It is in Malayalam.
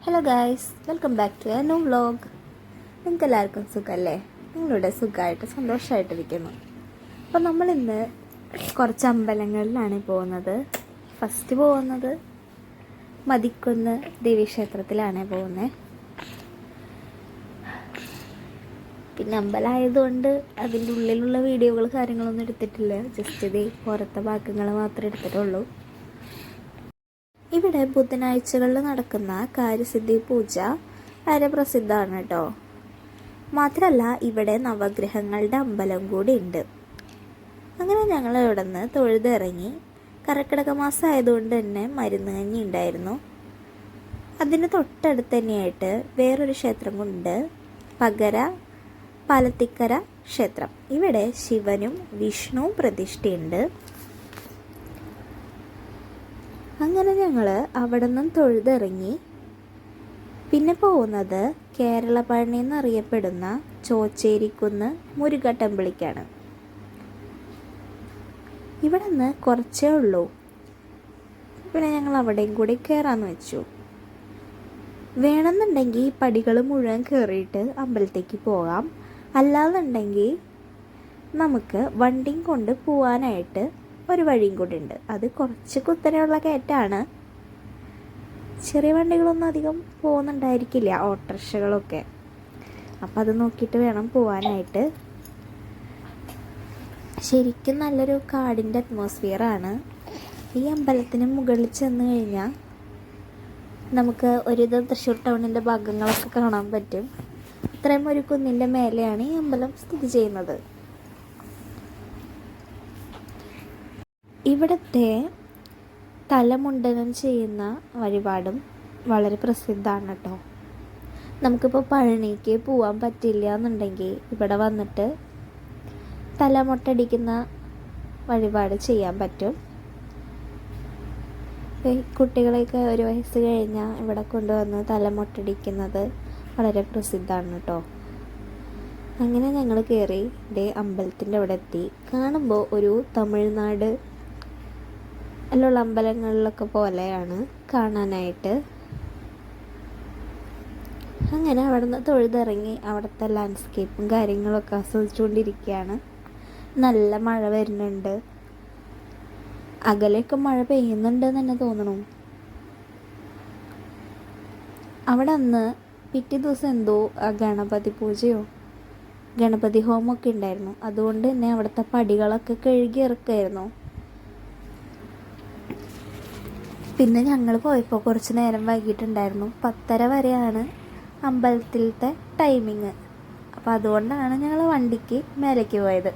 Hello guys, welcome back to a new vlog. നിങ്ങൾക്ക് എല്ലാവർക്കും സുഖമല്ലേ? നിങ്ങളുടെ സുഖമായിട്ട് സന്തോഷമായിട്ടിരിക്കുന്നു. അപ്പോൾ നമ്മളിന്ന് കുറച്ച് അമ്പലങ്ങളിലാണ് പോകുന്നത്. ഫസ്റ്റ് പോകുന്നത് മതിക്കുന്ന് ദേവീക്ഷേത്രത്തിലാണ് പോകുന്നത്. പിന്നെ അമ്പലമായതുകൊണ്ട് അതിൻ്റെ ഉള്ളിലുള്ള വീഡിയോകൾ കാര്യങ്ങളൊന്നും എടുത്തിട്ടില്ല. ജസ്റ്റ് ഇത് പുറത്തെ ഭാഗങ്ങൾ മാത്രമേ എടുത്തിട്ടുള്ളൂ. ഇവിടെ ബുധനാഴ്ചകളിൽ നടക്കുന്ന കാര്യസിദ്ധി പൂജ വളരെ പ്രസിദ്ധമാണ് കേട്ടോ. മാത്രമല്ല ഇവിടെ നവഗ്രഹങ്ങളുടെ അമ്പലം കൂടി ഉണ്ട്. അങ്ങനെ ഞങ്ങൾ ഇവിടെ നിന്ന് തൊഴുതിറങ്ങി. കർക്കിടക മാസം ആയതുകൊണ്ട് തന്നെ മരുന്ന് കഞ്ഞി ഉണ്ടായിരുന്നു. അതിന് തൊട്ടടുത്ത് തന്നെയായിട്ട് വേറൊരു ക്ഷേത്രം കൊണ്ട് പകര പാലത്തിക്കര ക്ഷേത്രം. ഇവിടെ ശിവനും വിഷ്ണുവും പ്രതിഷ്ഠയുണ്ട്. അങ്ങനെ ഞങ്ങൾ അവിടെ നിന്നും തൊഴുതിറങ്ങി. പിന്നെ പോകുന്നത് കേരള പഴനി എന്നറിയപ്പെടുന്ന ചോച്ചേരിക്കുന്ന് മുരുക ടെമ്പിളിലേക്കാണ്. ഇവിടെ നിന്ന് കുറച്ചേ ഉള്ളൂ. പിന്നെ ഞങ്ങൾ അവിടെയും കൂടി കയറാമെന്ന് വെച്ചു. വേണമെന്നുണ്ടെങ്കിൽ പടികൾ മുഴുവൻ കയറിയിട്ട് അമ്പലത്തേക്ക് പോകാം. അല്ലാന്നുണ്ടെങ്കിൽ നമുക്ക് വണ്ടിയും കൊണ്ട് പോകാനായിട്ട് ഒരു വഴിയും കൂടി ഉണ്ട്. അത് കുറച്ച് കുത്തനെയുള്ള കയറ്റാണ്. ചെറിയ വണ്ടികളൊന്നും അധികം പോകുന്നുണ്ടായിരിക്കില്ല, ഓട്ടോറിക്ഷകളൊക്കെ. അപ്പം അത് നോക്കിയിട്ട് വേണം പോകാനായിട്ട്. ശരിക്കും നല്ലൊരു കാടിൻ്റെ അറ്റ്മോസ്ഫിയറാണ്. ഈ അമ്പലത്തിന് മുകളിൽ ചെന്ന് കഴിഞ്ഞാൽ നമുക്ക് ഒരുവിധം തൃശ്ശൂർ ടൗണിൻ്റെ ഭാഗങ്ങളൊക്കെ കാണാൻ പറ്റും. ഇത്രയും ഒരു കുന്നിൻ്റെ മേലെയാണ് ഈ അമ്പലം സ്ഥിതി ചെയ്യുന്നത്. ഇവിടുത്തെ തലമുണ്ടനം ചെയ്യുന്ന വഴിപാടും വളരെ പ്രസിദ്ധമാണ് കേട്ടോ. നമുക്കിപ്പോൾ പഴനിക്ക് പോകാൻ പറ്റില്ല എന്നുണ്ടെങ്കിൽ ഇവിടെ വന്നിട്ട് തലമുട്ടടിക്കുന്ന വഴിപാട് ചെയ്യാൻ പറ്റും. കുട്ടികളെയൊക്കെ ഒരു വയസ്സ് കഴിഞ്ഞാൽ ഇവിടെ കൊണ്ടുവന്ന് തലമുട്ടടിക്കുന്നത് വളരെ പ്രസിദ്ധമാണ് കേട്ടോ. അങ്ങനെ ഞങ്ങൾ കയറി അമ്പലത്തിൻ്റെ അവിടെ എത്തി. കാണുമ്പോൾ ഒരു തമിഴ്നാട് അതിലുള്ള അമ്പലങ്ങളിലൊക്കെ പോലെയാണ് കാണാനായിട്ട്. അങ്ങനെ അവിടെ നിന്ന് തൊഴുതിറങ്ങി അവിടുത്തെ ലാൻഡ്സ്കേപ്പും കാര്യങ്ങളൊക്കെ ആസ്വദിച്ചുകൊണ്ടിരിക്കുകയാണ്. നല്ല മഴ വരുന്നുണ്ട്. അകലെയൊക്കെ മഴ പെയ്യുന്നുണ്ടെന്ന് തന്നെ തോന്നണു. അവിടെ അന്ന് പിറ്റേ ദിവസം എന്തോ ഗണപതി പൂജയോ ഗണപതി ഹോമമൊക്കെ ഉണ്ടായിരുന്നു. അതുകൊണ്ട് തന്നെ അവിടുത്തെ പടികളൊക്കെ കഴുകി ഇറക്കുമായിരുന്നു. പിന്നെ ഞങ്ങൾ പോയപ്പോൾ കുറച്ച് നേരം വൈകിട്ടുണ്ടായിരുന്നു. 10:30 വരെയാണ് അമ്പലത്തിലത്തെ ടൈമിങ്. അപ്പോൾ അതുകൊണ്ടാണ് ഞങ്ങൾ വണ്ടിക്ക് മേലേക്ക് പോയത്.